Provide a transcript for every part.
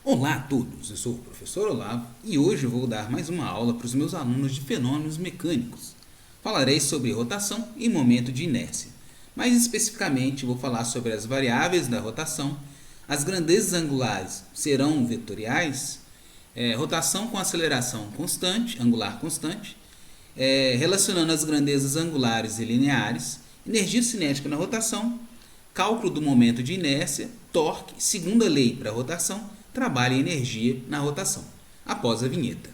Olá a todos, eu sou o professor Olavo e hoje eu vou dar mais uma aula para os meus alunos de fenômenos mecânicos. Falarei sobre rotação e momento de inércia. Mais especificamente, vou falar sobre as variáveis da rotação, as grandezas angulares serão vetoriais, rotação com aceleração constante, angular constante, relacionando as grandezas angulares e lineares, energia cinética na rotação, cálculo do momento de inércia, torque, segunda lei para a rotação, trabalho e energia na rotação. Após a vinheta.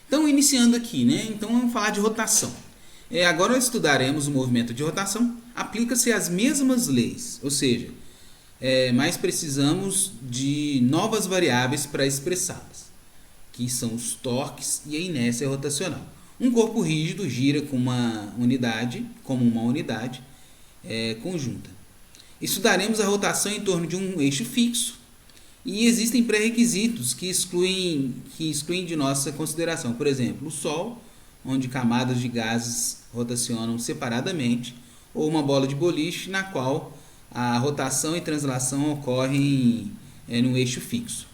Então, iniciando aqui, né? Então, vamos falar de rotação. Agora estudaremos o movimento de rotação. Aplica-se as mesmas leis, ou seja, mas precisamos de novas variáveis para expressá-las, que são os torques e a inércia rotacional. Um corpo rígido gira com uma unidade, conjunta. Estudaremos a rotação em torno de um eixo fixo e existem pré-requisitos que excluem de nossa consideração. Por exemplo, o Sol, onde camadas de gases rotacionam separadamente, ou uma bola de boliche, na qual a rotação e translação ocorrem no eixo fixo.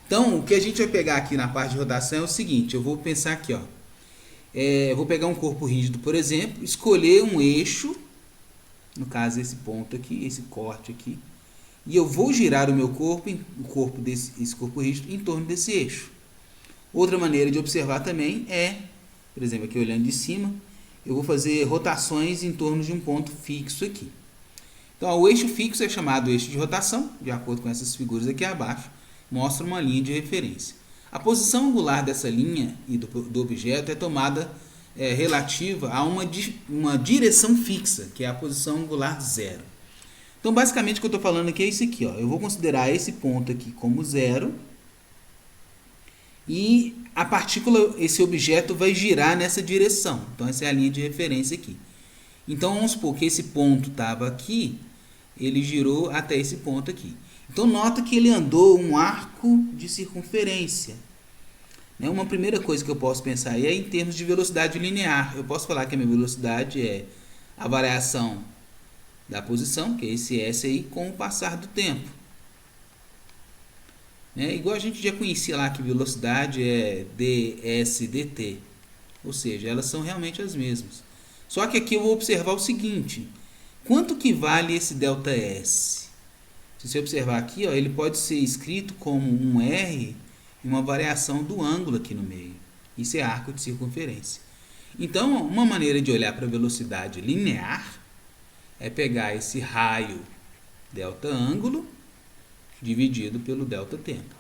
Então, o que a gente vai pegar aqui na parte de rotação é o seguinte, eu vou pensar aqui, ó. Vou pegar um corpo rígido, por exemplo, escolher um eixo, no caso esse ponto aqui, esse corte aqui, e eu vou girar o corpo esse corpo rígido em torno desse eixo. Outra maneira de observar também é, por exemplo, aqui olhando de cima, eu vou fazer rotações em torno de um ponto fixo aqui. Então, o eixo fixo é chamado eixo de rotação, de acordo com essas figuras aqui abaixo, mostra uma linha de referência. A posição angular dessa linha e do objeto é tomada relativa a uma direção fixa, que é a posição angular zero. Então, basicamente, o que eu estou falando aqui é isso aqui. Ó. Eu vou considerar esse ponto aqui como zero e a partícula, esse objeto vai girar nessa direção. Então, essa é a linha de referência aqui. Então, vamos supor que esse ponto estava aqui, ele girou até esse ponto aqui. Então, nota que ele andou um arco de circunferência. Uma primeira coisa que eu posso pensar é em termos de velocidade linear. Eu posso falar que a minha velocidade é a variação da posição, que é esse S aí, com o passar do tempo. Igual a gente já conhecia lá que velocidade é ds dt. Ou seja, elas são realmente as mesmas. Só que aqui eu vou observar o seguinte. Quanto que vale esse ΔS? Se você observar aqui, ó, ele pode ser escrito como um R e uma variação do ângulo aqui no meio. Isso é arco de circunferência. Então, uma maneira de olhar para a velocidade linear é pegar esse raio delta ângulo dividido pelo delta tempo.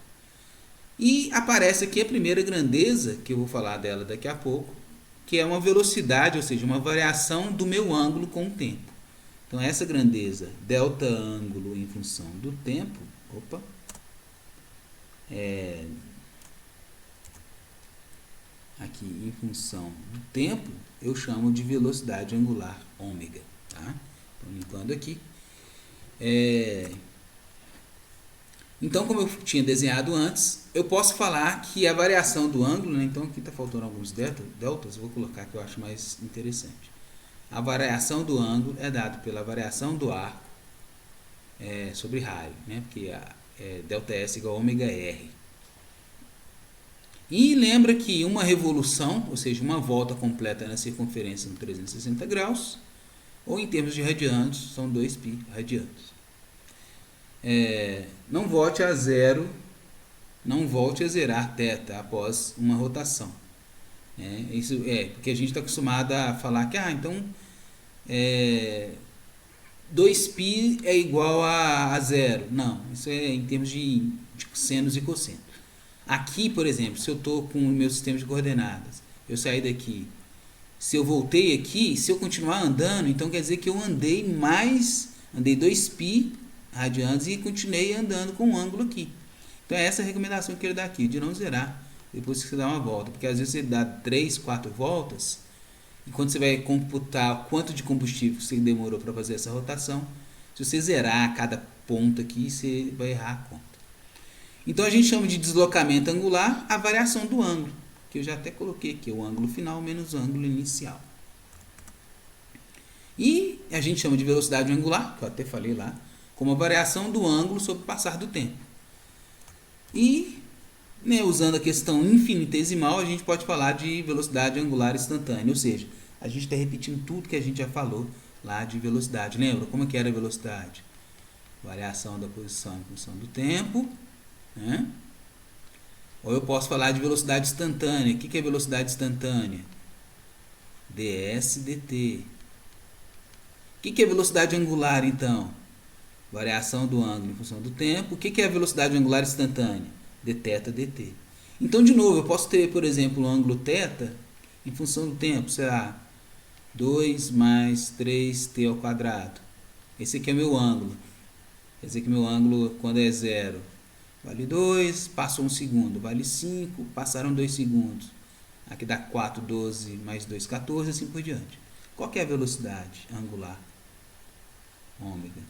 E aparece aqui a primeira grandeza, que eu vou falar dela daqui a pouco, que é uma velocidade, ou seja, uma variação do meu ângulo com o tempo. Então, essa grandeza, delta ângulo em função do tempo, aqui em função do tempo, eu chamo de velocidade angular ômega. Tá? Então, limpando aqui. Então, como eu tinha desenhado antes, eu posso falar que a variação do ângulo, então aqui está faltando alguns deltas, eu vou colocar que eu acho mais interessante. A variação do ângulo é dada pela variação do arco sobre raio, porque ΔS igual a ômega R. E lembra que uma revolução, ou seja, uma volta completa na circunferência são 360 graus, ou em termos de radianos, são 2π radianos. Não volte a zerar θ após uma rotação. Isso porque a gente está acostumado a falar que então 2π é igual a zero. Não, isso é em termos de senos e cossenos. Aqui, por exemplo, se eu estou com o meu sistema de coordenadas, eu saí daqui, se eu voltei aqui, se eu continuar andando, então quer dizer que eu andei 2π radianos e continuei andando com um ângulo aqui. Então, essa é a recomendação que ele dá aqui, de não zerar depois que você dá uma volta. Porque às vezes você dá 3, 4 voltas, e quando você vai computar quanto de combustível você demorou para fazer essa rotação, se você zerar cada ponto aqui, você vai errar a conta. Então, a gente chama de deslocamento angular a variação do ângulo, que eu já até coloquei aqui, o ângulo final menos o ângulo inicial. E a gente chama de velocidade angular, que eu até falei lá, como a variação do ângulo sobre o passar do tempo. E, né, usando a questão infinitesimal, a gente pode falar de velocidade angular instantânea, ou seja, a gente está repetindo tudo que a gente já falou lá de velocidade. Lembra como que era a velocidade? Variação da posição em função do tempo, né? Ou eu posso falar de velocidade instantânea. O que é velocidade instantânea? ds dt. O que é velocidade angular, então? Variação do ângulo em função do tempo. O que é a velocidade angular instantânea? dθ dt. Então, de novo, eu posso ter, por exemplo, o ângulo θ em função do tempo, será 2 mais 3t ao quadrado. Esse aqui é meu ângulo. Quer dizer que meu ângulo, quando é 0, vale 2, passou 1 segundo, vale 5, passaram 2 segundos. Aqui dá 4, 12 mais 2, 14, assim por diante. Qual que é a velocidade angular? Ômega.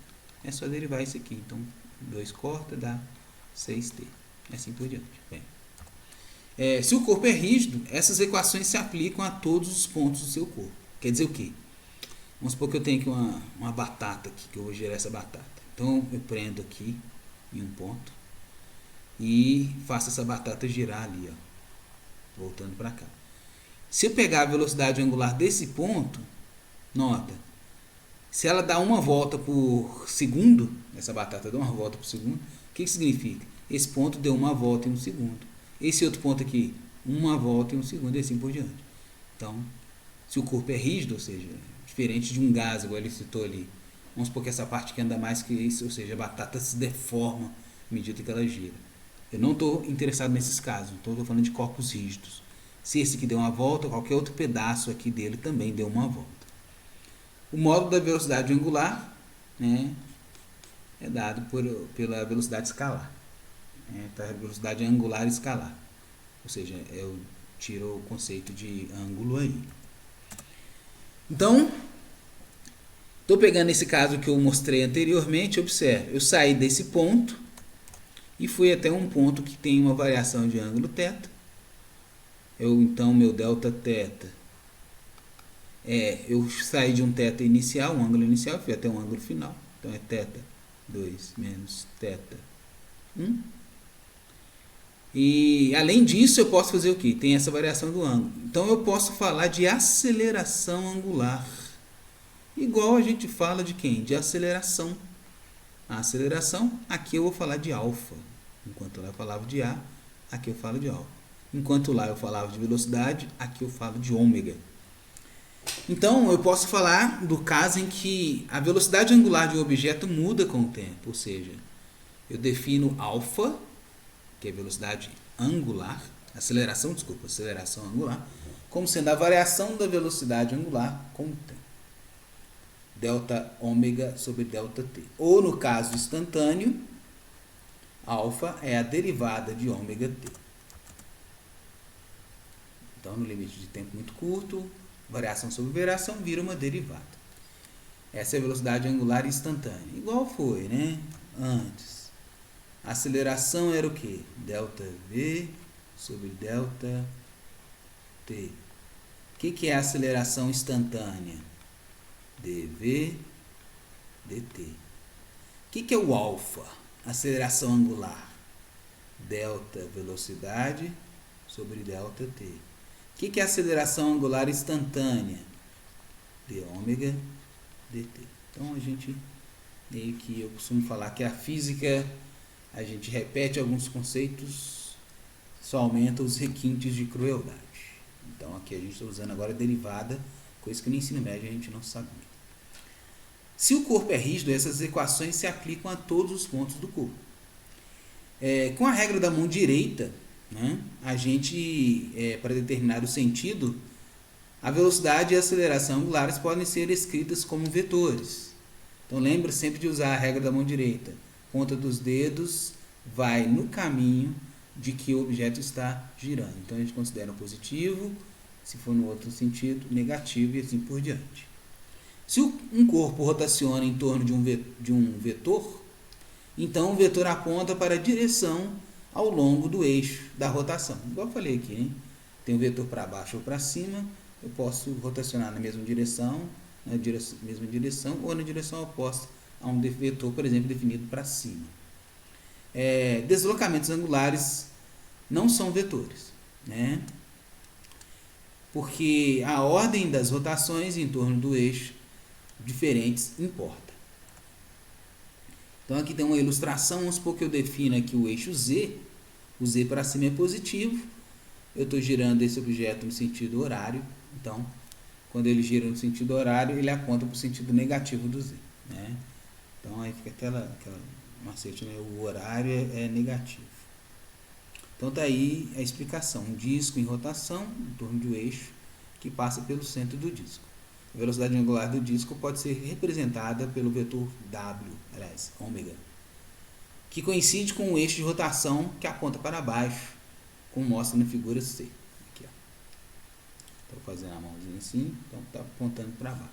É só derivar isso aqui. Então, 2 corta, dá 6t. Assim por diante. Bem, se o corpo é rígido, essas equações se aplicam a todos os pontos do seu corpo. Quer dizer o quê? Vamos supor que eu tenho aqui uma batata, aqui, que eu vou gerar essa batata. Então, eu prendo aqui em um ponto e faço essa batata girar ali, ó, voltando para cá. Se eu pegar a velocidade angular desse ponto, nota, se ela dá uma volta por segundo, essa batata dá uma volta por segundo, o que significa? Esse ponto deu uma volta em um segundo. Esse outro ponto aqui, uma volta em um segundo, e assim por diante. Então, se o corpo é rígido, ou seja, diferente de um gás, igual ele citou ali, vamos supor que essa parte aqui anda mais que isso, ou seja, a batata se deforma à medida que ela gira. Eu não estou interessado nesses casos, então estou falando de corpos rígidos. Se esse aqui deu uma volta, qualquer outro pedaço aqui dele também deu uma volta. O módulo da velocidade angular, né, é dado pela velocidade escalar. Tá? A velocidade angular escalar. Ou seja, eu tiro o conceito de ângulo aí. Então, estou pegando esse caso que eu mostrei anteriormente, observe, eu saí desse ponto e fui até um ponto que tem uma variação de ângulo θ. Então, meu delta θ eu saí de um θ inicial, um ângulo inicial, fui até um ângulo final. Então, é θ2 menos θ1. E, além disso, eu posso fazer o quê? Tem essa variação do ângulo. Então, eu posso falar de aceleração angular. Igual a gente fala de quem? De aceleração. A aceleração, aqui eu vou falar de alfa. Enquanto lá eu falava de A, aqui eu falo de alfa. Enquanto lá eu falava de velocidade, aqui eu falo de ômega. Então, eu posso falar do caso em que a velocidade angular de um objeto muda com o tempo. Ou seja, eu defino alfa, que é velocidade angular, aceleração angular, como sendo a variação da velocidade angular com o tempo. Delta ômega sobre delta t. Ou no caso instantâneo, alfa é a derivada de ômega t. Então, no limite de tempo muito curto, variação sobre variação vira uma derivada. Essa é a velocidade angular instantânea. Igual foi, né? Antes. A aceleração era o quê? Delta v sobre delta t. O que é a aceleração instantânea? dv dt. O que é o alfa? Aceleração angular. Delta velocidade sobre delta t. O que é a aceleração angular instantânea? d ômega dt. Então, a gente meio que eu costumo falar que a física, a gente repete alguns conceitos, só aumenta os requintes de crueldade. Então, aqui a gente está usando agora a derivada, coisa que no ensino médio a gente não sabe muito. Se o corpo é rígido, essas equações se aplicam a todos os pontos do corpo. Com a regra da mão direita, né, a gente, para determinado sentido, a velocidade e a aceleração angulares podem ser escritas como vetores. Então, lembre sempre de usar a regra da mão direita. Ponta dos dedos vai no caminho de que o objeto está girando. Então, a gente considera positivo, se for no outro sentido, negativo e assim por diante. Se um corpo rotaciona em torno de um vetor, então o vetor aponta para a direção ao longo do eixo da rotação. Igual eu falei aqui, hein? Tem o vetor para baixo ou para cima, eu posso rotacionar na mesma direção na mesma direção ou na direção oposta a um vetor, por exemplo, definido para cima. Deslocamentos angulares não são vetores, né? Porque a ordem das rotações em torno do eixo diferentes importa. Então aqui tem uma ilustração, vamos supor que eu defino aqui o eixo Z, o Z para cima é positivo, eu estou girando esse objeto no sentido horário, então quando ele gira no sentido horário, ele aponta para o sentido negativo do Z, né? Então aí fica aquela macete, né? O horário é negativo. Então tá aí a explicação, um disco em rotação em torno do eixo que passa pelo centro do disco. A velocidade angular do disco pode ser representada pelo vetor W, aliás, ômega, que coincide com o eixo de rotação que aponta para baixo, como mostra na figura C. Aqui, ó. Estou fazendo a mãozinha assim, então está apontando para baixo.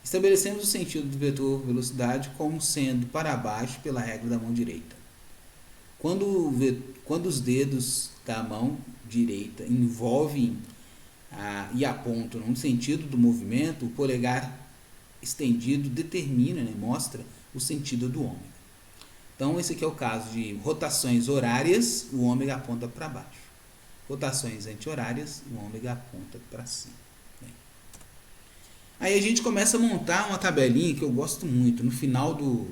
Estabelecemos o sentido do vetor velocidade como sendo para baixo pela regra da mão direita. Quando os dedos da mão direita envolvem e apontam no sentido do movimento, o polegar estendido determina, né, mostra o sentido do ômega. Então, esse aqui é o caso de rotações horárias, o ômega aponta para baixo. Rotações anti-horárias, o ômega aponta para cima. Aí a gente começa a montar uma tabelinha que eu gosto muito. No final do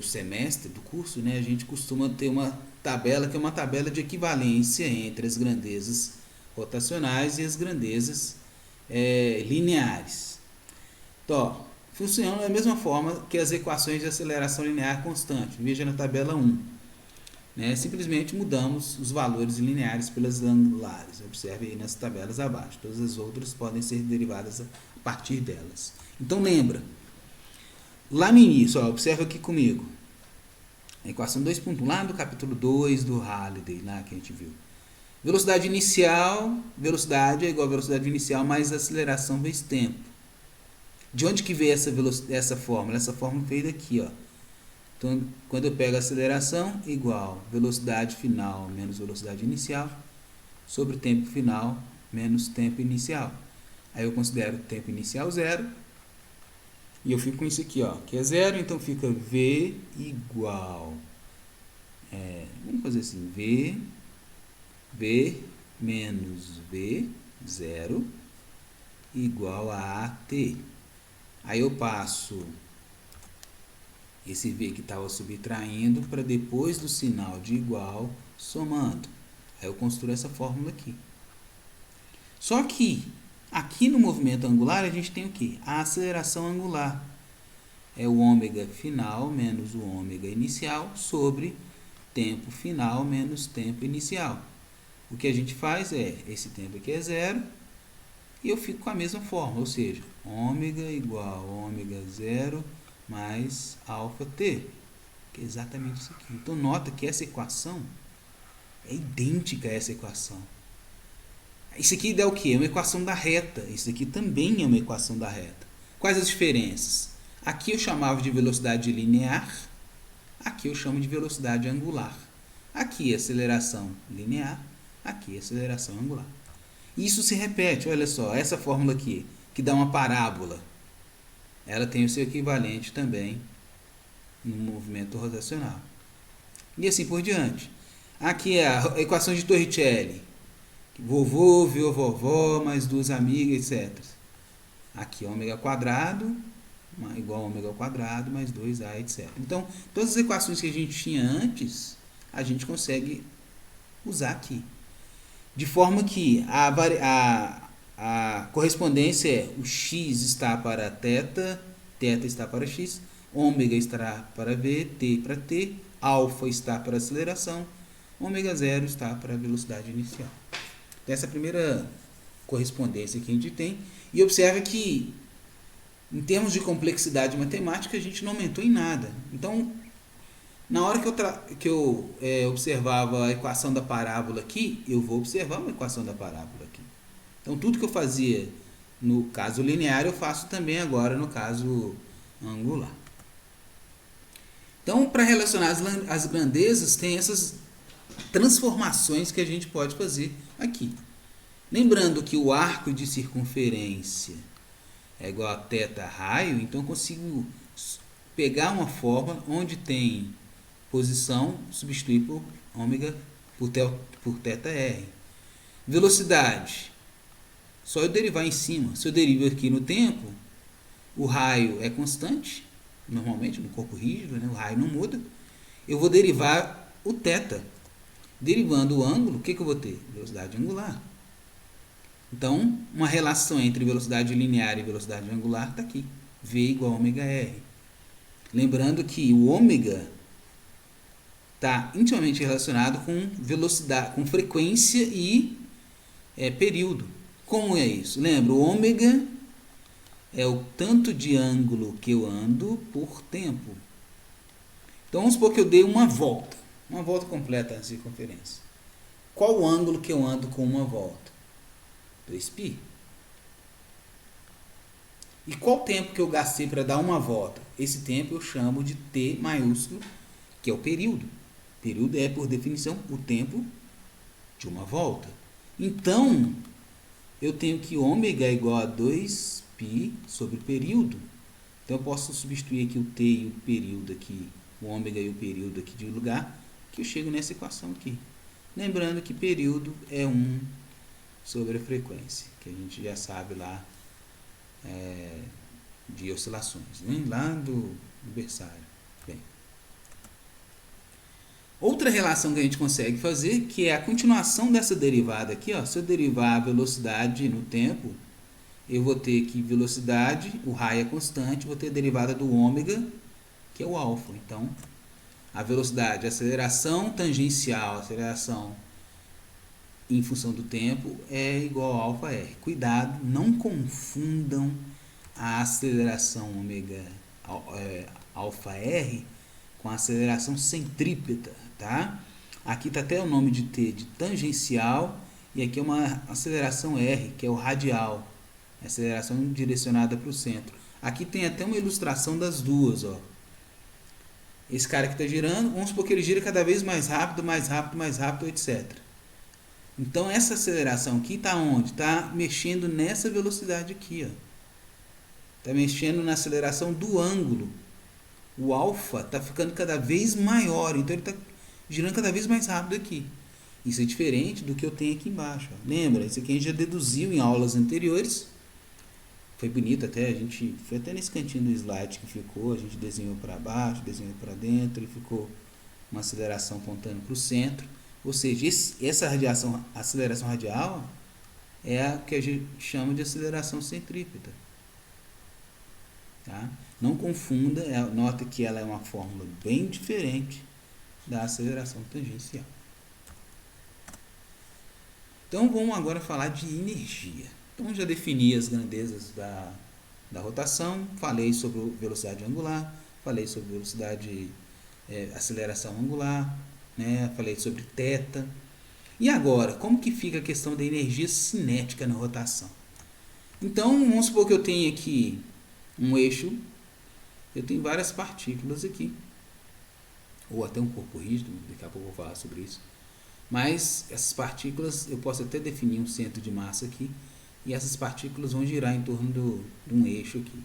semestre, do curso, né, a gente costuma ter uma tabela que é uma tabela de equivalência entre as grandezas rotacionais e as grandezas lineares. Então, funciona da mesma forma que as equações de aceleração linear constante. Veja na tabela 1. Né? Simplesmente mudamos os valores lineares pelas angulares. Observe aí nas tabelas abaixo. Todas as outras podem ser derivadas a partir delas. Então lembra, lá no início, observa aqui comigo, a equação 2.1, lá do capítulo 2 do Halliday, lá que a gente viu. Velocidade inicial, velocidade é igual a velocidade inicial mais aceleração vezes tempo. De onde que veio essa fórmula? Essa fórmula veio daqui, ó. Então, quando eu pego a aceleração, igual velocidade final menos velocidade inicial, sobre tempo final menos tempo inicial. Aí eu considero o tempo inicial zero, e eu fico com isso aqui, ó, que é zero, então fica V igual, vamos fazer assim, V menos V, zero, igual a AT. Aí eu passo esse V que estava subtraindo para depois do sinal de igual, somando. Aí eu construo essa fórmula aqui. Só que, aqui no movimento angular, a gente tem o quê? A aceleração angular. É o ômega final menos o ômega inicial sobre tempo final menos tempo inicial. O que a gente faz esse tempo aqui é zero, e eu fico com a mesma fórmula, ou seja, ômega igual a ômega zero mais alfa t, que é exatamente isso aqui. Então nota que essa equação é idêntica a essa equação. Isso aqui dá o quê? É uma equação da reta. Isso aqui também é uma equação da reta. Quais as diferenças? Aqui eu chamava de velocidade linear, aqui eu chamo de velocidade angular. Aqui é aceleração linear, aqui é aceleração angular. Isso se repete, olha só, essa fórmula aqui, que dá uma parábola, ela tem o seu equivalente também no movimento rotacional. E assim por diante. Aqui é a equação de Torricelli. Vovô viu vovó, mais duas amigas, etc. Aqui é ômega quadrado, igual a ômega ao quadrado, mais 2A, etc. Então, todas as equações que a gente tinha antes, a gente consegue usar aqui. De forma que a correspondência é o x está para θ, θ está para x, ômega está para v, t para t, alfa está para aceleração, ômega zero está para a velocidade inicial. Então, essa é a primeira correspondência que a gente tem. E observa que, em termos de complexidade matemática, a gente não aumentou em nada. Então, na hora que eu observava a equação da parábola aqui, eu vou observar uma equação da parábola aqui. Então, tudo que eu fazia no caso linear, eu faço também agora no caso angular. Então, para relacionar as grandezas, tem essas transformações que a gente pode fazer aqui. Lembrando que o arco de circunferência é igual a θ raio, então eu consigo pegar uma fórmula onde tem posição, substituir por ômega por θr. Velocidade, só eu derivar em cima. Se eu derivo aqui no tempo, o raio é constante, normalmente no corpo rígido, né? O raio não muda. Eu vou derivar o θ. Derivando o ângulo, o que eu vou ter? Velocidade angular. Então, uma relação entre velocidade linear e velocidade angular está aqui. V igual a ômega R. Lembrando que o ômega está intimamente relacionado com velocidade, com frequência e período. Como é isso? Lembra, o ômega é o tanto de ângulo que eu ando por tempo. Então, vamos supor que eu dei uma volta completa na circunferência. Qual o ângulo que eu ando com uma volta? 2π. E qual o tempo que eu gastei para dar uma volta? Esse tempo eu chamo de T maiúsculo, que é o período. Período é, por definição, o tempo de uma volta. Então, eu tenho que ômega é igual a 2π sobre o período. Então, eu posso substituir aqui o T e o período aqui, o ômega e o período aqui de lugar, que eu chego nessa equação aqui. Lembrando que período é 1 sobre a frequência, que a gente já sabe lá de oscilações, né? Lá do berçário. Bem. Outra relação que a gente consegue fazer, que é a continuação dessa derivada aqui, ó. Se eu derivar a velocidade no tempo, eu vou ter que velocidade, o raio é constante, vou ter a derivada do ômega, que é o alfa. Então, a velocidade, a aceleração tangencial, a aceleração em função do tempo é igual a alfa r. Cuidado, não confundam a aceleração alfa r com a aceleração centrípeta, tá? Aqui está até o nome de T de tangencial e aqui é uma aceleração r, que é o radial, aceleração direcionada para o centro. Aqui tem até uma ilustração das duas, ó. Esse cara que está girando, vamos supor que ele gira cada vez mais rápido, mais rápido, mais rápido, etc. Então, essa aceleração aqui está onde? Está mexendo nessa velocidade aqui. Está mexendo na aceleração do ângulo. O alfa está ficando cada vez maior, então ele está girando cada vez mais rápido aqui. Isso é diferente do que eu tenho aqui embaixo. Ó. Lembra? Isso aqui a gente já deduziu em aulas anteriores. Foi bonito até, foi até nesse cantinho do slide que ficou, a gente desenhou para baixo, desenhou para dentro, e ficou uma aceleração apontando para o centro. Ou seja, essa aceleração radial é a que a gente chama de aceleração centrípeta. Tá? Não confunda, nota que ela é uma fórmula bem diferente da aceleração tangencial. Então vamos agora falar de energia. Então já defini as grandezas da rotação, falei sobre velocidade angular, falei sobre velocidade, aceleração angular, né? Falei sobre θ. E agora, como que fica a questão da energia cinética na rotação? Então, vamos supor que eu tenho aqui um eixo, eu tenho várias partículas aqui, ou até um corpo rígido, daqui a pouco eu vou falar sobre isso. Mas essas partículas, eu posso até definir um centro de massa aqui, e essas partículas vão girar em torno de um eixo aqui.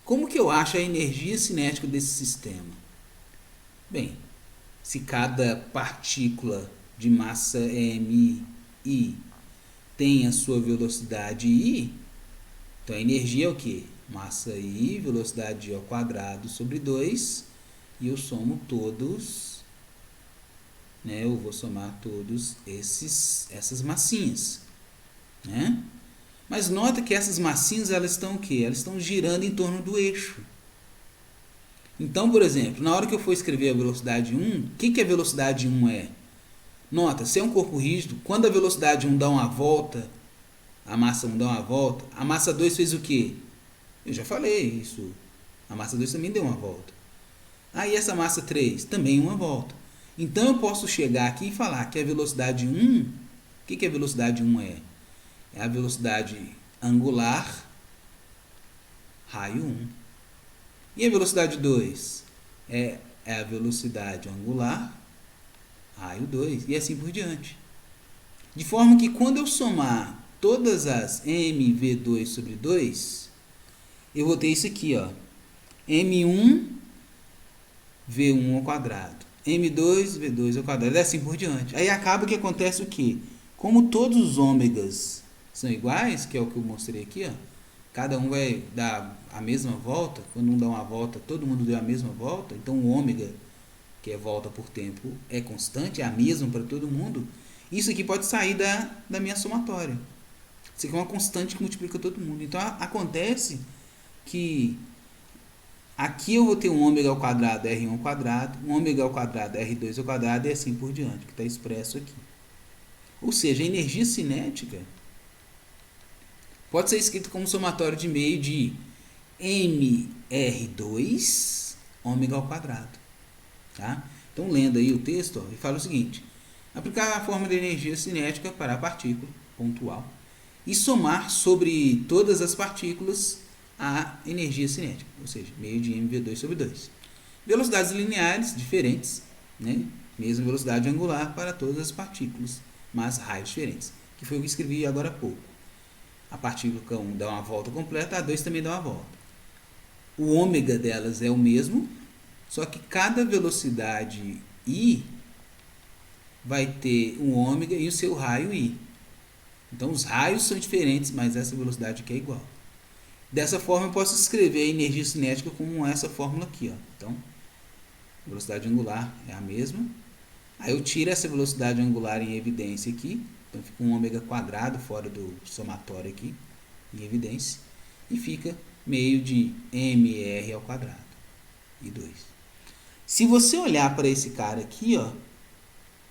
Como que eu acho a energia cinética desse sistema? Bem, se cada partícula de massa m, i, tem a sua velocidade i, então a energia é o quê? Massa i, velocidade i ao quadrado sobre 2, e eu somo todos, né? Eu vou somar todos essas massinhas, né? Mas nota que essas massinhas, elas estão o quê? Elas estão girando em torno do eixo. Então, por exemplo, na hora que eu for escrever a velocidade 1, o que a velocidade 1 é? Nota, se é um corpo rígido, quando a velocidade 1 dá uma volta, a massa 1 dá uma volta, a massa 2 fez o quê? Eu já falei isso. A massa 2 também deu uma volta. E essa massa 3? Também uma volta. Então, eu posso chegar aqui e falar que a velocidade 1, o que a velocidade 1 é? É a velocidade angular, raio 1. E a velocidade 2? É a velocidade angular, raio 2. E assim por diante. De forma que quando eu somar todas as mv2 sobre 2, eu vou ter isso aqui, ó, m1 v1 ao quadrado, m2 v2 ao quadrado, e assim por diante. Aí acaba que acontece o quê? Como todos os ômegas são iguais, que é o que eu mostrei aqui, ó, cada um vai dar a mesma volta, quando um dá uma volta, todo mundo deu a mesma volta, então o ômega, que é volta por tempo, é constante, é a mesma para todo mundo. Isso aqui pode sair da minha somatória. Isso aqui é uma constante que multiplica todo mundo. Então acontece que aqui eu vou ter um ômega ao quadrado R1 ao quadrado, um ômega ao quadrado R2 ao quadrado e assim por diante, que está expresso aqui. Ou seja, a energia cinética pode ser escrito como somatório de meio de mR2 ômega ao quadrado. Tá? Então, lendo aí o texto, ó, ele fala o seguinte: aplicar a fórmula de energia cinética para a partícula pontual e somar sobre todas as partículas a energia cinética, ou seja, meio de mv2 sobre 2. Velocidades lineares diferentes, né? Mesma velocidade angular para todas as partículas, mas raios diferentes, que foi o que escrevi agora há pouco. A partícula 1 dá uma volta completa, a 2 também dá uma volta. O ômega delas é o mesmo, só que cada velocidade i vai ter um ômega e o seu raio i. Então os raios são diferentes, mas essa velocidade aqui é igual. Dessa forma eu posso escrever a energia cinética como essa fórmula aqui, ó. Então, a velocidade angular é a mesma. Aí eu tiro essa velocidade angular em evidência aqui. Então fica um ômega quadrado fora do somatório aqui, em evidência. E fica meio de mr ao quadrado e 2. Se você olhar para esse cara aqui, ó,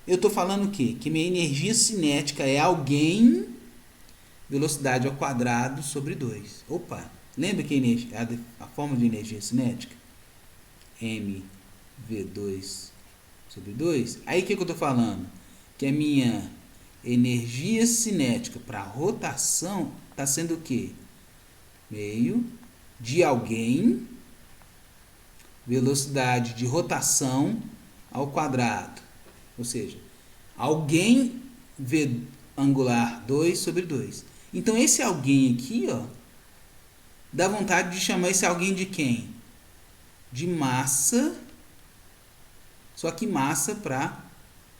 eu estou falando o quê? Que minha energia cinética é alguém velocidade ao quadrado sobre 2. Opa, lembra que a fórmula de energia cinética? mv2 sobre 2. Aí o que eu estou falando? Que a minha energia cinética para rotação está sendo o quê? Meio de alguém velocidade de rotação ao quadrado. Ou seja, alguém v angular 2 sobre 2. Então esse alguém aqui, ó, dá vontade de chamar esse alguém de quem? De massa, só que massa para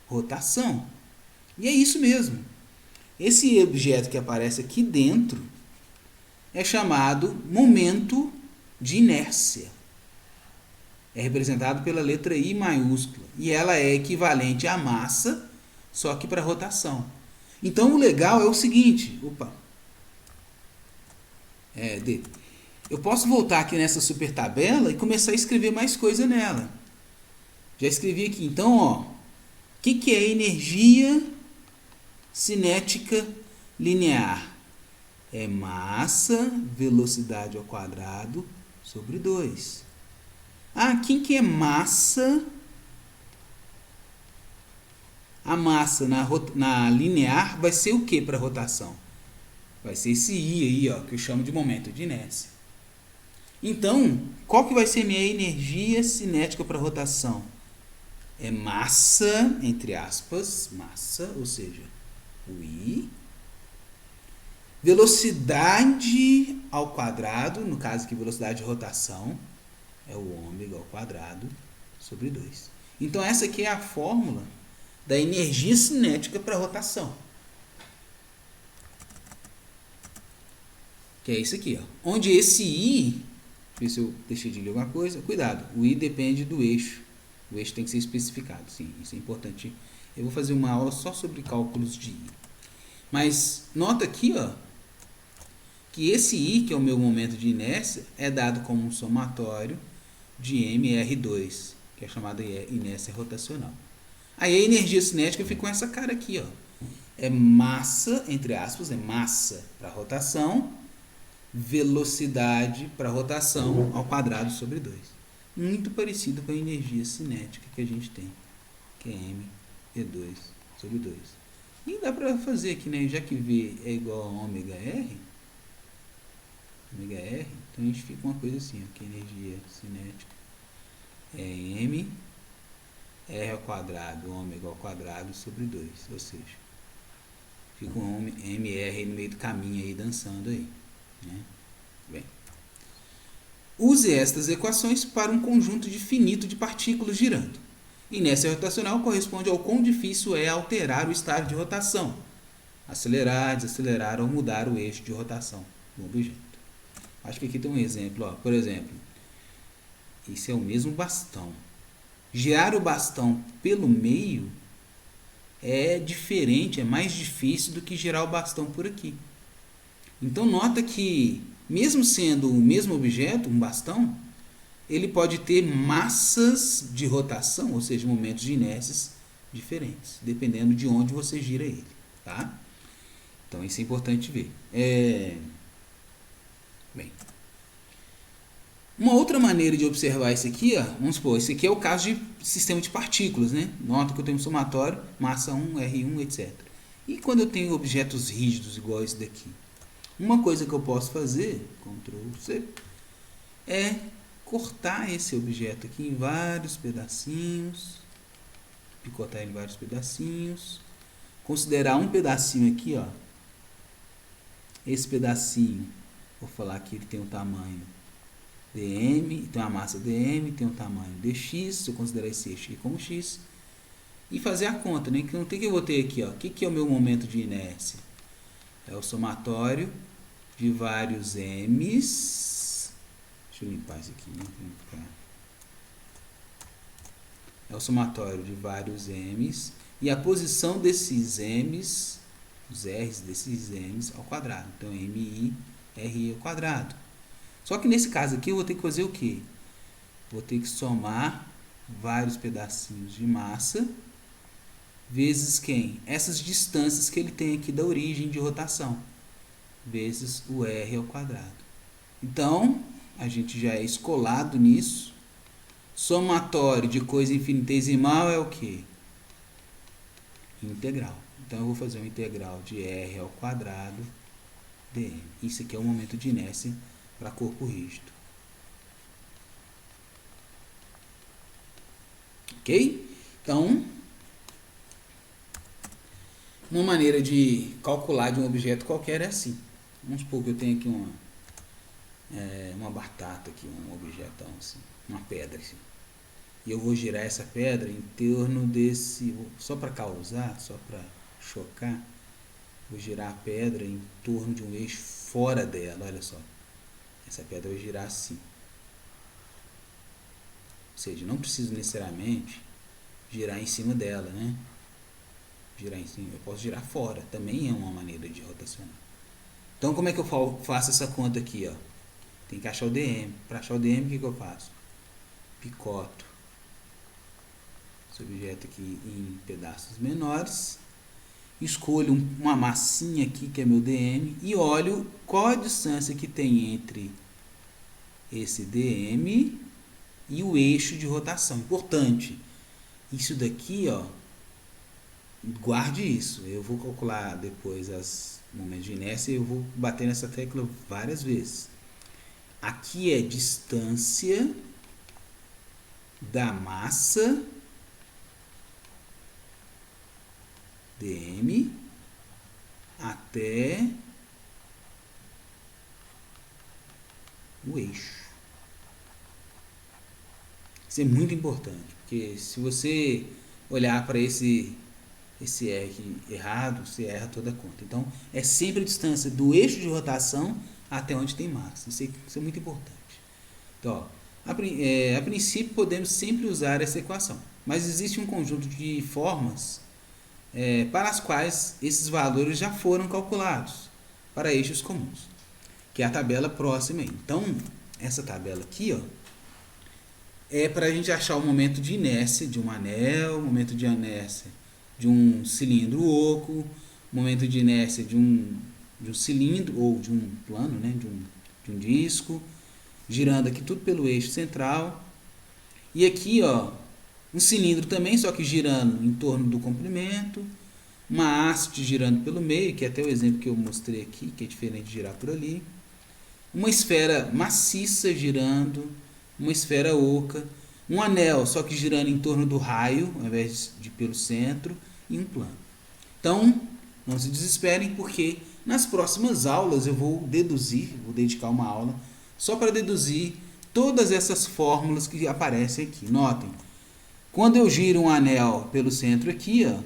rotação. E é isso mesmo. Esse objeto que aparece aqui dentro é chamado momento de inércia. É representado pela letra I maiúscula. E ela é equivalente à massa, só que para rotação. Então o legal é o seguinte. Eu posso voltar aqui nessa super tabela e começar a escrever mais coisa nela. Já escrevi aqui. Então, ó, o que é energia cinética linear? É massa, velocidade ao quadrado sobre 2. Ah, quem que é massa? A massa na linear vai ser o que para rotação? Vai ser esse I aí, ó, que eu chamo de momento de inércia. Então, qual que vai ser minha energia cinética para rotação? É massa, entre aspas, massa, ou seja, o I. Velocidade ao quadrado, no caso aqui, velocidade de rotação, é o ômega ao quadrado sobre 2. Então, essa aqui é a fórmula da energia cinética para rotação. Que é isso aqui, ó. Onde esse I, deixa eu ver se eu deixei de ler alguma coisa. Cuidado, o I depende do eixo. O eixo tem que ser especificado, sim, isso é importante. Eu vou fazer uma aula só sobre cálculos de I. Mas nota aqui, ó, que esse I, que é o meu momento de inércia, é dado como um somatório de mR2, que é chamada inércia rotacional. Aí a energia cinética fica com essa cara aqui, ó. É massa, entre aspas, é massa para rotação, velocidade para rotação ao quadrado sobre 2. Muito parecido com a energia cinética que a gente tem, que é mV2 sobre 2. E dá para fazer aqui, né? Já que V é igual a ômega R, então a gente fica uma coisa assim, ó, que energia cinética é M R ao quadrado, ômega ao quadrado sobre 2, ou seja, Fica um MR aí no meio do caminho aí, dançando aí. Né? Bem. Use estas equações para um conjunto finito de partículas girando. Inércia rotacional corresponde ao quão difícil é alterar o estado de rotação. Acelerar, desacelerar ou mudar o eixo de rotação do objeto. Acho que aqui tem um exemplo. Ó. Por exemplo, esse é o mesmo bastão. Girar o bastão pelo meio é diferente, é mais difícil do que girar o bastão por aqui. Então nota que, mesmo sendo o mesmo objeto, um bastão, ele pode ter massas de rotação, ou seja, momentos de inércias diferentes, dependendo de onde você gira ele. Tá? Então isso é importante ver. Bem, uma outra maneira de observar isso aqui, ó, vamos supor, esse aqui é o caso de sistema de partículas, né? Nota que eu tenho um somatório, massa 1, R1, etc. E quando eu tenho objetos rígidos igual esse daqui? Uma coisa que eu posso fazer, Ctrl C, é cortar esse objeto aqui em vários pedacinhos, picotar ele em vários pedacinhos, considerar um pedacinho aqui, ó. Esse pedacinho, vou falar que ele tem um tamanho dm, tem uma massa dm, tem um tamanho dx, se eu considerar esse eixo aqui como x, e fazer a conta, né? Então, o que eu vou ter aqui, ó? O que é o meu momento de inércia? É o somatório de vários m's. Deixa eu limpar isso aqui, né? É o somatório de vários m's e a posição desses m's, os r's desses m's ao quadrado. Então, mi, r ao quadrado. Só que nesse caso aqui eu vou ter que fazer o quê? Vou ter que somar vários pedacinhos de massa vezes quem? Essas distâncias que ele tem aqui da origem de rotação, vezes o r ao quadrado. Então, a gente já é escolado nisso. Somatório de coisa infinitesimal é o quê? Integral. Então, eu vou fazer uma integral de r ao quadrado dm. Isso aqui é o momento de inércia para corpo rígido. Ok? Então, uma maneira de calcular de um objeto qualquer é assim. Vamos supor que eu tenho aqui uma batata, aqui, um objetão, assim, uma pedra. Assim. E eu vou girar essa pedra em torno desse, só para causar, só para chocar, vou girar a pedra em torno de um eixo fora dela, olha só. Essa pedra vai girar assim. Ou seja, não preciso necessariamente girar em cima dela, né? Girar em cima, eu posso girar fora, também é uma maneira de rotacionar. Então, como é que eu faço essa conta aqui, ó? Tem que achar o dm. Para achar o dm, o que eu faço? Picoto esse objeto aqui em pedaços menores. Escolho uma massinha aqui, que é meu dm, e olho qual a distância que tem entre esse dm e o eixo de rotação. Importante, isso daqui, ó, guarde isso. Eu vou calcular depois os momentos de inércia e eu vou bater nessa tecla várias vezes. Aqui é distância da massa dm até o eixo. Isso é muito importante, porque se você olhar para esse R errado, você erra toda a conta. Então, é sempre a distância do eixo de rotação até onde tem massa. Isso é muito importante. Então, ó, a princípio, podemos sempre usar essa equação, mas existe um conjunto de formas para as quais esses valores já foram calculados para eixos comuns, que é a tabela próxima aí. Então, essa tabela aqui, ó, é para a gente achar o momento de inércia de um anel, o momento de inércia de um cilindro oco, momento de inércia de um cilindro ou de um plano, né, de um disco, girando aqui tudo pelo eixo central. E aqui, ó, um cilindro também, só que girando em torno do comprimento, uma haste girando pelo meio, que é até o exemplo que eu mostrei aqui, que é diferente de girar por ali, uma esfera maciça girando, uma esfera oca, um anel, só que girando em torno do raio, ao invés de pelo centro, e um plano. Então, Não se desesperem, porque nas próximas aulas eu vou dedicar uma aula só para deduzir todas essas fórmulas que aparecem aqui. Notem, quando eu giro um anel pelo centro aqui, ó,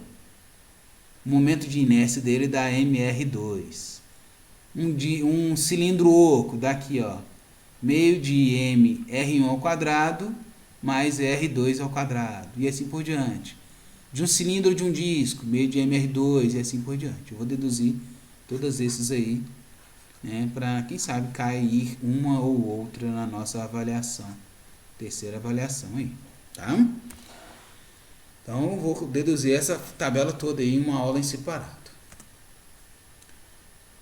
o momento de inércia dele dá mR2. Um cilindro oco dá aqui, ó, meio de m R1 ao quadrado mais R2 ao quadrado, e assim por diante. De um cilindro de um disco, meio de mR2, e assim por diante. Eu vou deduzir todos esses aí, né, para, quem sabe, cair uma ou outra na nossa avaliação, terceira avaliação aí, tá? Então, eu vou deduzir essa tabela toda aí em uma aula em separado.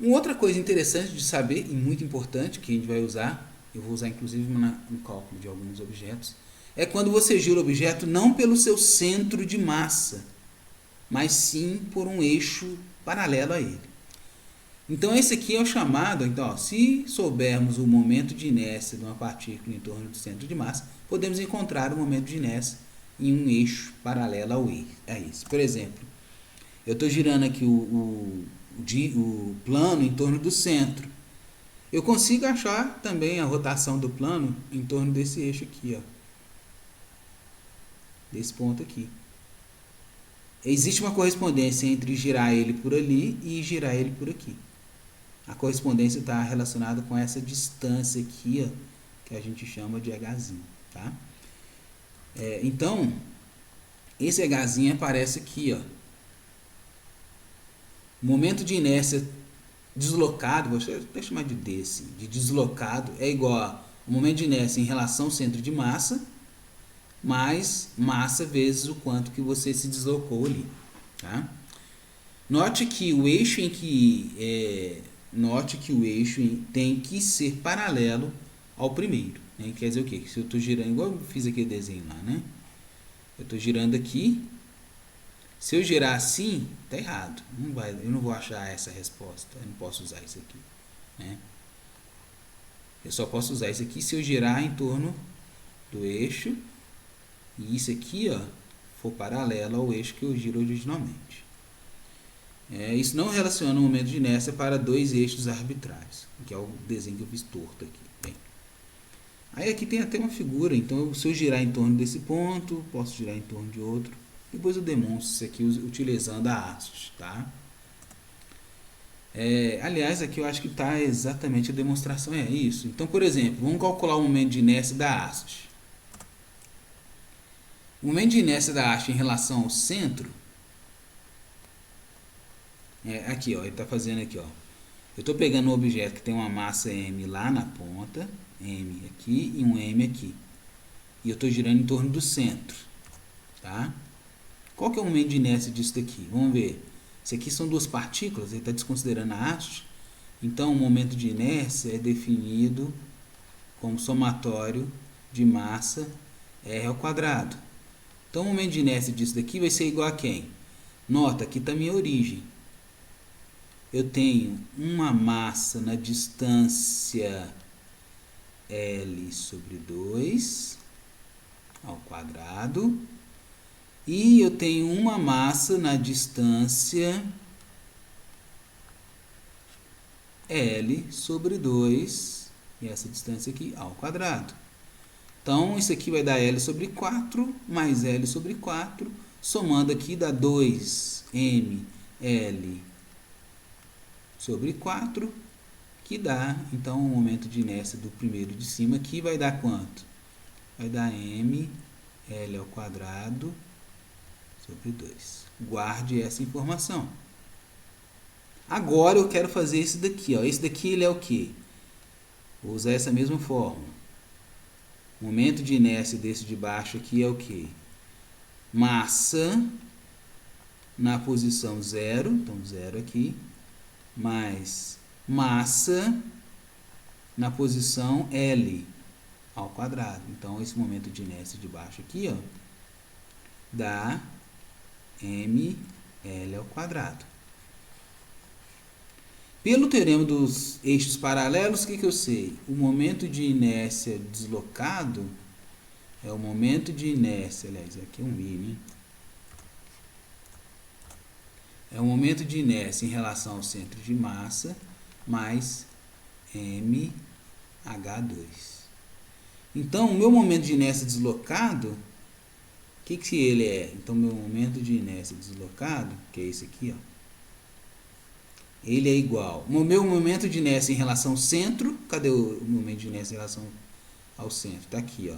Uma outra coisa interessante de saber, e muito importante, que a gente vai usar, eu vou usar inclusive no cálculo de alguns objetos, é quando você gira o objeto não pelo seu centro de massa, mas sim por um eixo paralelo a ele. Então esse aqui é o chamado, então, ó, se soubermos o momento de inércia de uma partícula em torno do centro de massa, podemos encontrar o momento de inércia em um eixo paralelo a esse. Por exemplo, eu estou girando aqui o plano em torno do centro. Eu consigo achar também a rotação do plano em torno desse eixo aqui, ó, desse ponto aqui. Existe uma correspondência entre girar ele por ali e girar ele por aqui. A correspondência está relacionada com essa distância aqui, ó, que a gente chama de Hzinho, tá? Então, esse Hzinho aparece aqui, ó. Momento de inércia deslocado, vou até chamar de D, assim, de deslocado, é igual a o momento de inércia em relação ao centro de massa, mais massa vezes o quanto que você se deslocou ali, tá? Note que o eixo tem que ser paralelo ao primeiro, né? Quer dizer o quê? Se eu estou girando, igual eu fiz aquele desenho lá, né? Eu estou girando aqui. Se eu girar assim, tá errado. Eu não vou achar essa resposta. Eu não posso usar isso aqui, né? Eu só posso usar isso aqui se eu girar em torno do eixo e isso aqui, ó, for paralelo ao eixo que eu giro originalmente. Isso não relaciona o momento de inércia para dois eixos arbitrários, que é o desenho que eu fiz torto aqui. Bem, aí aqui tem até uma figura, então se eu girar em torno desse ponto, posso girar em torno de outro. Depois eu demonstro isso aqui utilizando a haste, tá? Aliás, aqui eu acho que está exatamente a demonstração, é isso. Então, por exemplo, vamos calcular o momento de inércia da haste. O momento de inércia da haste em relação ao centro, aqui, ó, ele está fazendo aqui, ó. Eu estou pegando um objeto que tem uma massa m lá na ponta, m aqui e um m aqui. E eu estou girando em torno do centro, tá? Qual que é o momento de inércia disso daqui? Vamos ver. Isso aqui são duas partículas, ele está desconsiderando a haste. Então, o momento de inércia é definido como somatório de massa r ao quadrado. Então, o momento de inércia disso daqui vai ser igual a quem? Nota, aqui está a minha origem. Eu tenho uma massa na distância L sobre 2 ao quadrado. E eu tenho uma massa na distância L sobre 2, e essa distância aqui ao quadrado. Então, isso aqui vai dar L sobre 4, mais L sobre 4, somando aqui dá 2mL sobre 4, que dá, então, o momento de inércia do primeiro de cima aqui vai dar quanto? Vai dar mL ao quadrado sobre 2. Guarde essa informação. Agora eu quero fazer esse daqui, ó. Esse daqui ele é o quê? Vou usar essa mesma fórmula. O momento de inércia desse de baixo aqui é o quê? Massa na posição 0, então 0 aqui, mais massa na posição L ao quadrado. Então esse momento de inércia de baixo aqui, ó, dá mL ao quadrado. Pelo teorema dos eixos paralelos, o que eu sei? O momento de inércia deslocado é o momento de inércia, aliás, aqui é um I, né? é o momento de inércia em relação ao centro de massa mais mh2. Então, o meu momento de inércia deslocado, o que ele é? Então, meu momento de inércia deslocado, que é esse aqui, ó, ele é igual. O meu momento de inércia em relação ao centro, cadê o momento de inércia em relação ao centro? Está aqui, ó.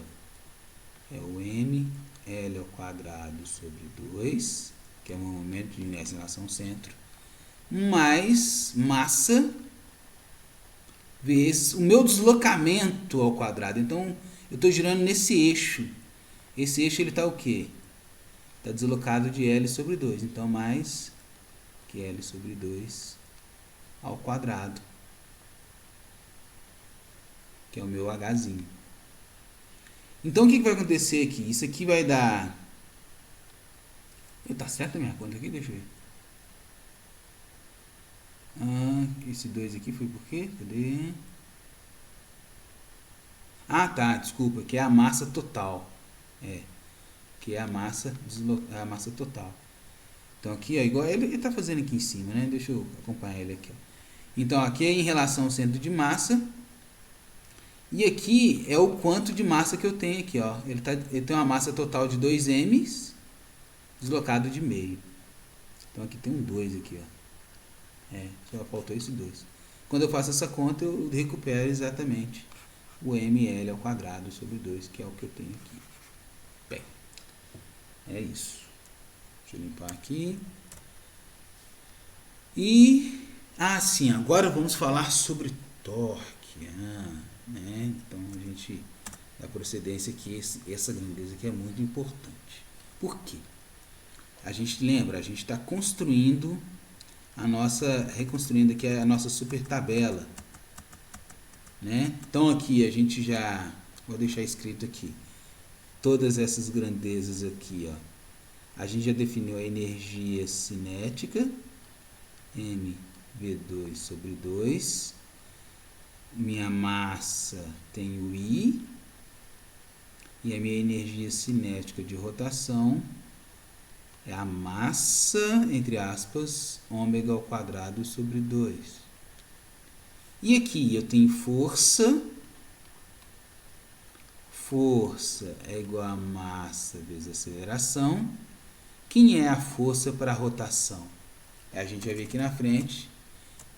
É o ml ao quadrado sobre 2, que é o meu momento de inércia em relação ao centro, mais massa vezes o meu deslocamento ao quadrado. Então, eu estou girando nesse eixo. Esse eixo ele está o quê? Está deslocado de L sobre 2. Então, mais que L sobre 2 ao quadrado, que é o meu Hzinho. Então, o que vai acontecer aqui? Isso aqui vai dar... Tá certo a minha conta aqui? Deixa eu ver. Esse 2 aqui foi por quê? Cadê? Tá, desculpa, que é a massa total. Que é a massa total. Então aqui, ó, igual ele tá fazendo aqui em cima, né? Deixa eu acompanhar ele aqui, ó. Então aqui é em relação ao centro de massa. E aqui é o quanto de massa que eu tenho aqui, ó. Ele tem uma massa total de 2 m deslocado de meio. Então aqui tem um 2 aqui, ó. Só faltou esse 2. Quando eu faço essa conta, eu recupero exatamente o ml ao quadrado sobre 2, que é o que eu tenho aqui. Bem, é isso. Deixa eu limpar aqui. E, sim, agora vamos falar sobre torque. Então, a gente dá procedência aqui, essa grandeza aqui é muito importante. Por quê? A gente lembra, a gente está reconstruindo aqui a nossa super tabela, né? Então aqui a gente vou deixar escrito aqui, todas essas grandezas aqui, ó. A gente já definiu a energia cinética, mv2 sobre 2, minha massa tem o I, e a minha energia cinética de rotação é a massa, entre aspas, ômega ao quadrado sobre 2. E aqui eu tenho força. Força é igual a massa vezes aceleração. Quem é a força para a rotação? A gente vai ver aqui na frente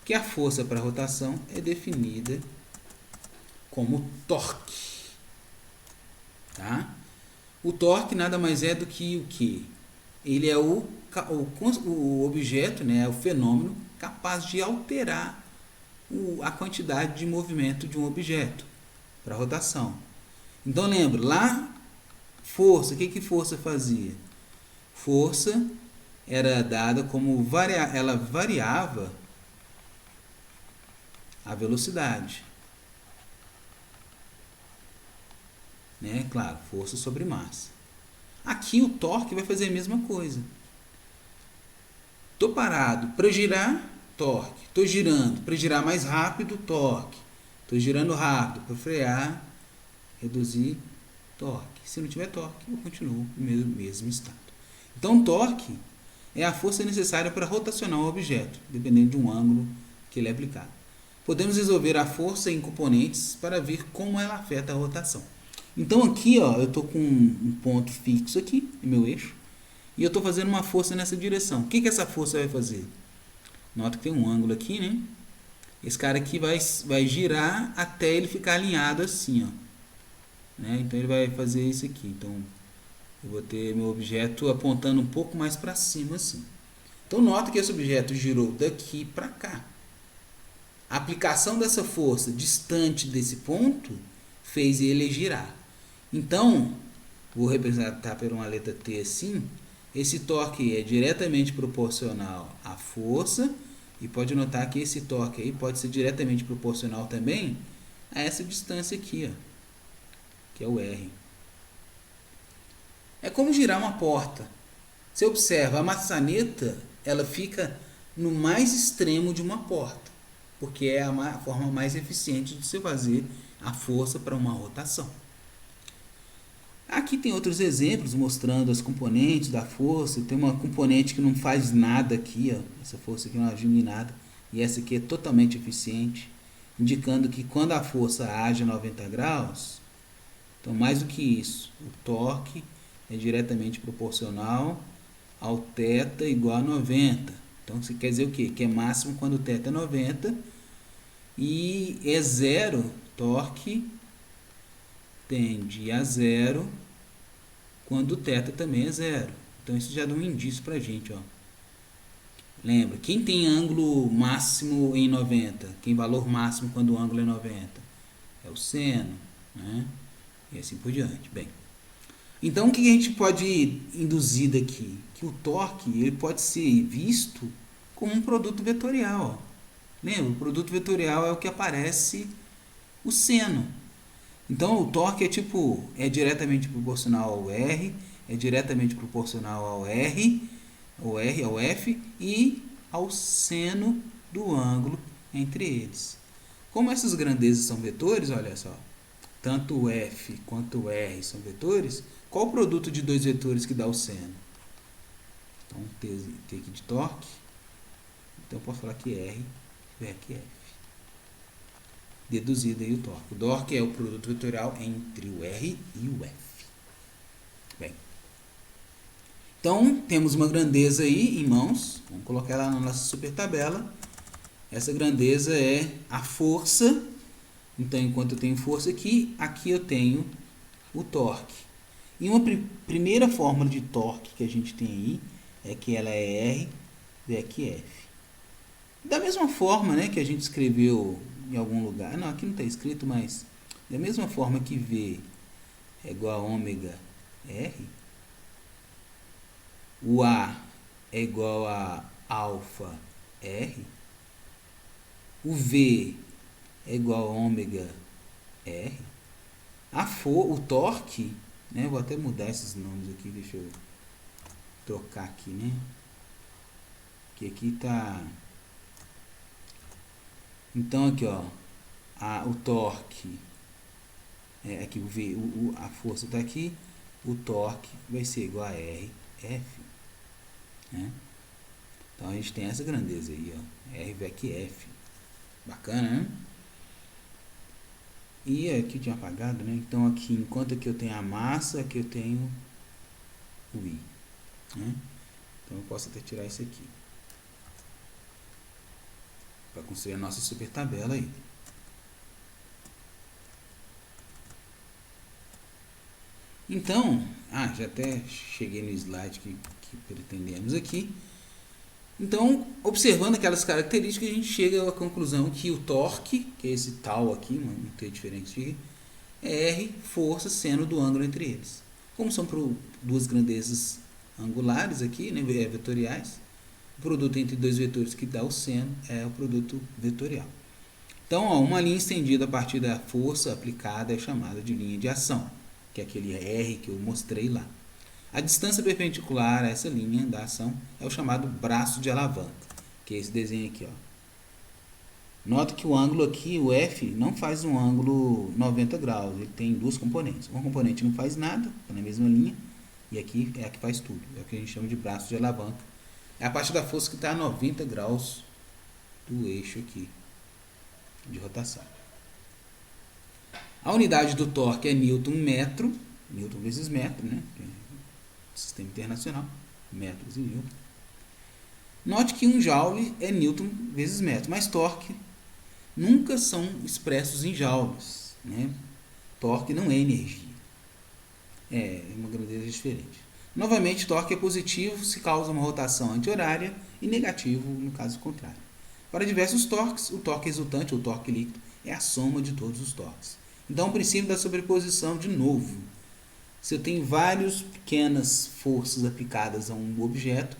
que a força para a rotação é definida como torque. Tá? O torque nada mais é do que o quê? Ele é o objeto, né, o fenômeno capaz de alterar a quantidade de movimento de um objeto para rotação. Então lembra, lá, força, o que força fazia? Força era dada como ela variava a velocidade. Né? Claro, força sobre massa. Aqui o torque vai fazer a mesma coisa. Estou parado para girar, torque. Estou girando para girar mais rápido, torque. Estou girando rápido para frear, reduzir, torque. Se não tiver torque, eu continuo no mesmo estado. Então, torque é a força necessária para rotacionar um objeto, dependendo de um ângulo que ele é aplicado. Podemos resolver a força em componentes para ver como ela afeta a rotação. Então aqui, ó, eu estou com um ponto fixo aqui, no meu eixo, e eu estou fazendo uma força nessa direção. O que essa força vai fazer? Nota que tem um ângulo aqui, né? Esse cara aqui vai girar até ele ficar alinhado assim, ó. Né? Então ele vai fazer isso aqui. Então eu vou ter meu objeto apontando um pouco mais para cima assim. Então nota que esse objeto girou daqui para cá. A aplicação dessa força distante desse ponto fez ele girar. Então, vou representar por uma letra T assim. Esse torque é diretamente proporcional à força. E pode notar que esse torque aí pode ser diretamente proporcional também a essa distância aqui, ó, que é o R. É como girar uma porta. Você observa, a maçaneta ela fica no mais extremo de uma porta, porque é a forma mais eficiente de se fazer a força para uma rotação. Aqui tem outros exemplos mostrando as componentes da força. Tem uma componente que não faz nada aqui, ó. Essa força aqui não agiu em nada. E essa aqui é totalmente eficiente, indicando que quando a força age a 90 graus, então mais do que isso, o torque é diretamente proporcional ao θ igual a 90. Então isso quer dizer o quê? Que é máximo quando o θ é 90 e é zero, torque tende a zero quando o θ também é zero. Então isso já dá um indício pra gente, ó. Lembra, quem tem ângulo máximo em 90? Quem valor máximo quando o ângulo é 90? É o seno, né? E assim por diante. Bem, então o que a gente pode induzir daqui? Que o torque ele pode ser visto como um produto vetorial. Lembra, o produto vetorial é o que aparece o seno. Então o torque é diretamente proporcional ao R, é diretamente proporcional ao R, ao F e ao seno do ângulo entre eles. Como essas grandezas são vetores, olha só, tanto o F quanto o R são vetores, qual o produto de dois vetores que dá o seno? Então, T aqui de torque, então eu posso falar que R é que F. Deduzido aí o torque. O torque é o produto vetorial entre o R e o F. Bem, então temos uma grandeza aí em mãos, vamos colocar ela na nossa super tabela. Essa grandeza é a força. Então, enquanto eu tenho força aqui eu tenho o torque. E uma primeira fórmula de torque que a gente tem aí é que ela é R VEC F. Da mesma forma, né, que a gente escreveu em algum lugar, não, aqui não está escrito, mas da mesma forma que V é igual a ômega R, o A é igual a alfa R, o V é igual a ômega R, o torque, né, vou até mudar esses nomes aqui, deixa eu trocar aqui, né, que aqui está, então aqui ó, o torque, aqui o V, a força está aqui, o torque vai ser igual a RF, né? Então a gente tem essa grandeza aí, ó, R VEC F, bacana, né? E aqui tinha apagado, né? Então aqui, enquanto aqui eu tenho a massa, aqui eu tenho o I, né? Então eu posso até tirar isso aqui para construir a nossa super tabela aí. Então, já até cheguei no slide que pretendemos aqui. Então, observando aquelas características, a gente chega à conclusão que o torque, que é esse tal aqui, não tem diferença aqui, é R, força, seno do ângulo entre eles. Como são duas grandezas angulares aqui, né, vetoriais, o produto entre dois vetores que dá o seno é o produto vetorial. Então, ó, uma linha estendida a partir da força aplicada é chamada de linha de ação, que é aquele R que eu mostrei lá. A distância perpendicular a essa linha da ação é o chamado braço de alavanca, que é esse desenho aqui, ó. Nota que o ângulo aqui, o F, não faz um ângulo 90 graus, ele tem duas componentes. Uma componente não faz nada, está na mesma linha, e aqui é a que faz tudo, é o que a gente chama de braço de alavanca. É a parte da força que está a 90 graus do eixo aqui de rotação. A unidade do torque é Newton metro, Newton vezes metro, né? Sistema internacional, metros e Newton. Note que 1 joule é Newton vezes metro, mas torque nunca são expressos em joules, né? Torque não é energia. É uma grandeza diferente. Novamente, torque é positivo se causa uma rotação anti-horária e negativo no caso contrário. Para diversos torques, o torque resultante, ou torque líquido, é a soma de todos os torques. Então, o princípio da sobreposição, de novo. Se eu tenho várias pequenas forças aplicadas a um objeto,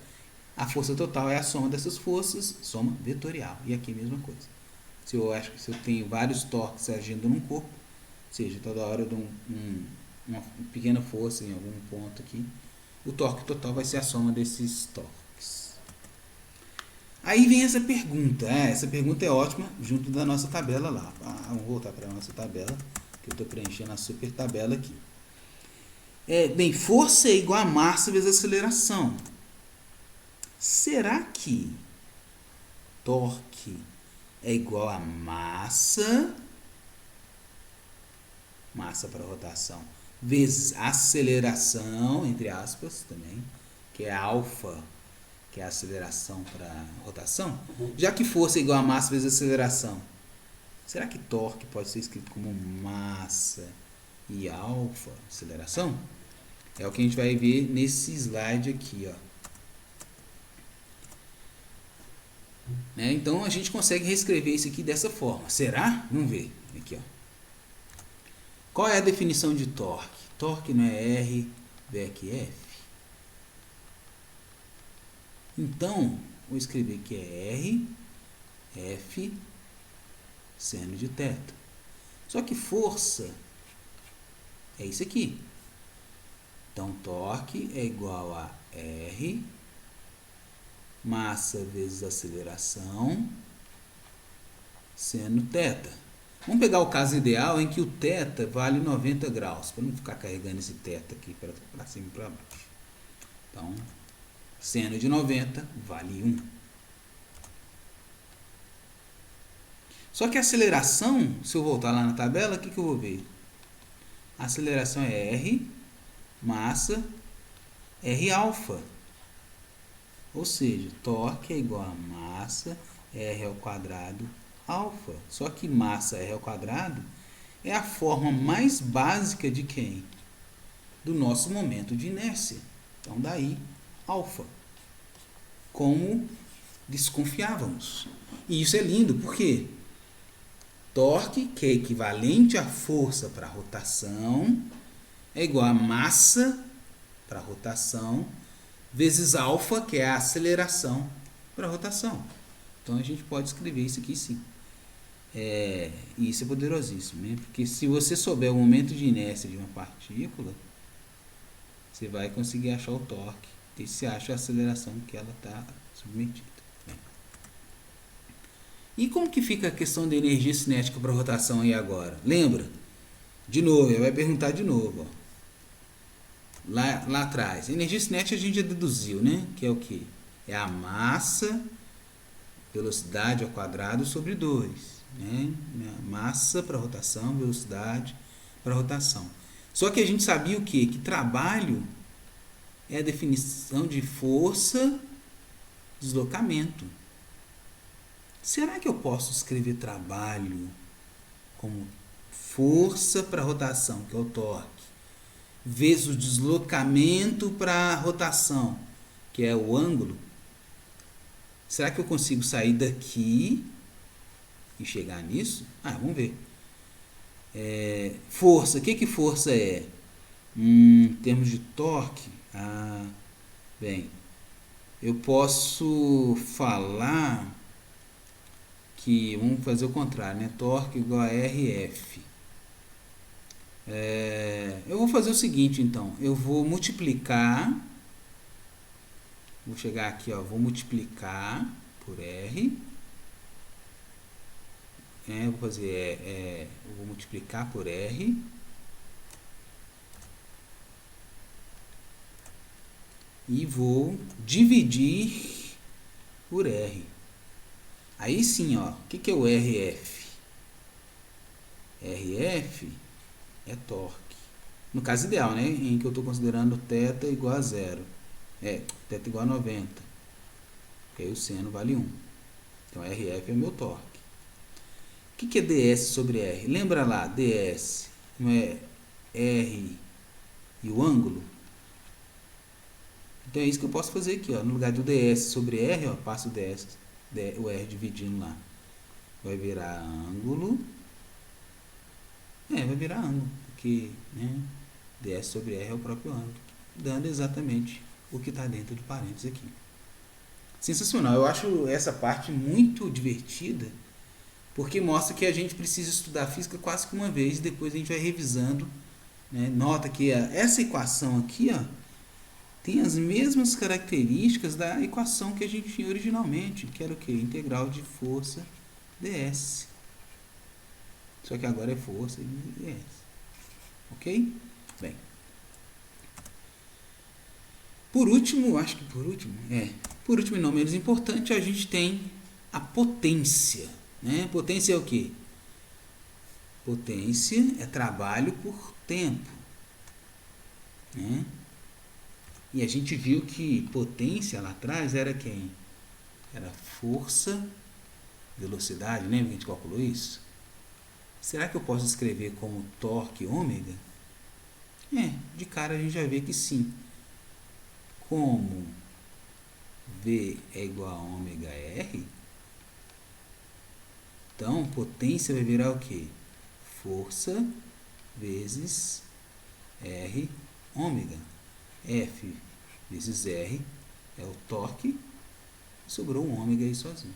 a força total é a soma dessas forças, soma vetorial. E aqui a mesma coisa. Se eu tenho vários torques agindo num corpo, ou seja, toda hora eu dou uma pequena força em algum ponto aqui, o torque total vai ser a soma desses torques. Aí vem essa pergunta. Essa pergunta é ótima, junto da nossa tabela lá. Vamos voltar para a nossa tabela, que eu estou preenchendo a super tabela aqui. Bem, força é igual a massa vezes aceleração. Será que torque é igual a massa para rotação, vezes aceleração, entre aspas, também, que é alfa, que é a aceleração para rotação? Já que força é igual a massa vezes aceleração, será que torque pode ser escrito como massa e alfa, aceleração? É o que a gente vai ver nesse slide aqui, ó. Então a gente consegue reescrever isso aqui dessa forma. Será? Vamos ver. Aqui, ó. Qual é a definição de torque? Torque não é R VEC F? Então, vou escrever que é R, F, seno de θ. Só que força é isso aqui. Então, torque é igual a R, massa vezes aceleração, seno θ. Vamos pegar o caso ideal em que o θ vale 90 graus, para não ficar carregando esse θ aqui para cima e para baixo. Então, seno de 90 vale 1. Só que a aceleração, se eu voltar lá na tabela, o que eu vou ver? A aceleração é R, massa, R alfa. Ou seja, torque é igual a massa, R ao quadrado, alfa. Só que massa R ao quadrado é a forma mais básica de quem? Do nosso momento de inércia. Então, daí, alfa. Como desconfiávamos. E isso é lindo, por quê? Torque, que é equivalente à força para rotação, é igual a massa para rotação, vezes alfa, que é a aceleração para rotação. Então, a gente pode escrever isso aqui sim. E isso é poderosíssimo, né? Porque se você souber o momento de inércia de uma partícula, você vai conseguir achar o torque e se acha a aceleração que ela está submetida. Bem. E como que fica a questão da energia cinética para rotação aí agora? Lembra? De novo, ele vai perguntar de novo. Ó. Lá atrás, energia cinética a gente já deduziu, né? Que é o quê? É a massa, velocidade ao quadrado sobre 2. Né? Massa para rotação, velocidade para rotação. Só que a gente sabia o quê? Que trabalho é a definição de força, deslocamento. Será que eu posso escrever trabalho como força para rotação, que é o torque, vezes o deslocamento para rotação, que é o ângulo? Será que eu consigo sair daqui e chegar nisso? Vamos ver. Força, o que força é? Em termos de torque, bem, eu posso falar que, vamos fazer o contrário, né? Torque igual a RF. Eu vou fazer o seguinte, então, eu vou multiplicar, vou chegar aqui, ó, vou multiplicar por R, vou fazer, eu vou multiplicar por R, e vou dividir por R. Aí sim, ó, o que é o RF? RF é torque. No caso ideal, né? Em que eu estou considerando θ igual a 0. θ igual a 90. Porque aí o seno vale 1. Então, RF é o meu torque. O que é ds sobre R? Lembra lá, ds não é R e o ângulo? Então, é isso que eu posso fazer aqui, ó. No lugar do ds sobre R, ó, passo o R dividindo lá. Vai virar ângulo. Vai virar ângulo. Porque, né, ds sobre R é o próprio ângulo. Dando exatamente o que está dentro do parênteses aqui. Sensacional. Eu acho essa parte muito divertida, porque mostra que a gente precisa estudar física quase que uma vez, e depois a gente vai revisando. Né? Nota que essa equação aqui, ó, tem as mesmas características da equação que a gente tinha originalmente, que era o quê? Integral de força ds. Só que agora é força e ds. Ok? Bem, Por último, acho que por último e não menos importante, a gente tem a potência, né? Potência é o quê? Potência é trabalho por tempo, né? E a gente viu que potência lá atrás era quem? Era força, velocidade, lembra que a gente calculou isso? Será que eu posso escrever como torque ômega? De cara a gente já vê que sim. Como V é igual a ômega R, então potência vai virar o quê? Força vezes R ômega. F vezes R é o torque, sobrou um ômega aí sozinho.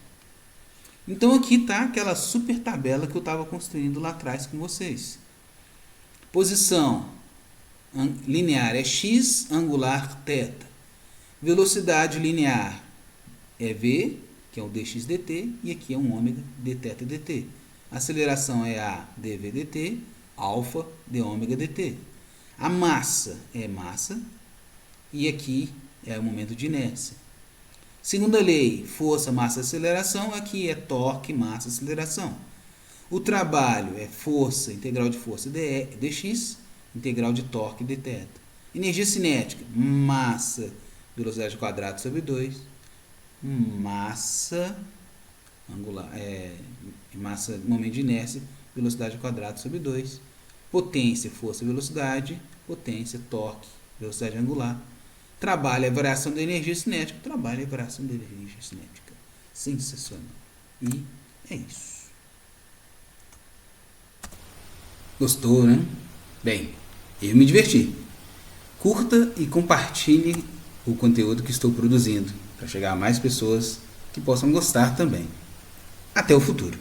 Então aqui está aquela super tabela que eu estava construindo lá atrás com vocês. Posição linear é x, angular θ. Velocidade linear é v, que é o dx dt, e aqui é um ômega dθ dt. Aceleração é a dv dt, alfa d ômega dt. A massa é massa, e aqui é o momento de inércia. Segunda lei, força, massa, aceleração, aqui é torque, massa, aceleração. O trabalho é força, integral de força dx, integral de torque dθ. Energia cinética, massa, velocidade quadrada sobre 2, massa angular, massa, momento de inércia, velocidade quadrada sobre 2. Potência, força, velocidade, potência, torque, velocidade angular. Trabalho é a variação da energia cinética, trabalho é a variação da energia cinética. Sensacional. E é isso. Gostou, né? Bem, eu me diverti. Curta e compartilhe o conteúdo que estou produzindo, para chegar a mais pessoas que possam gostar também. Até o futuro.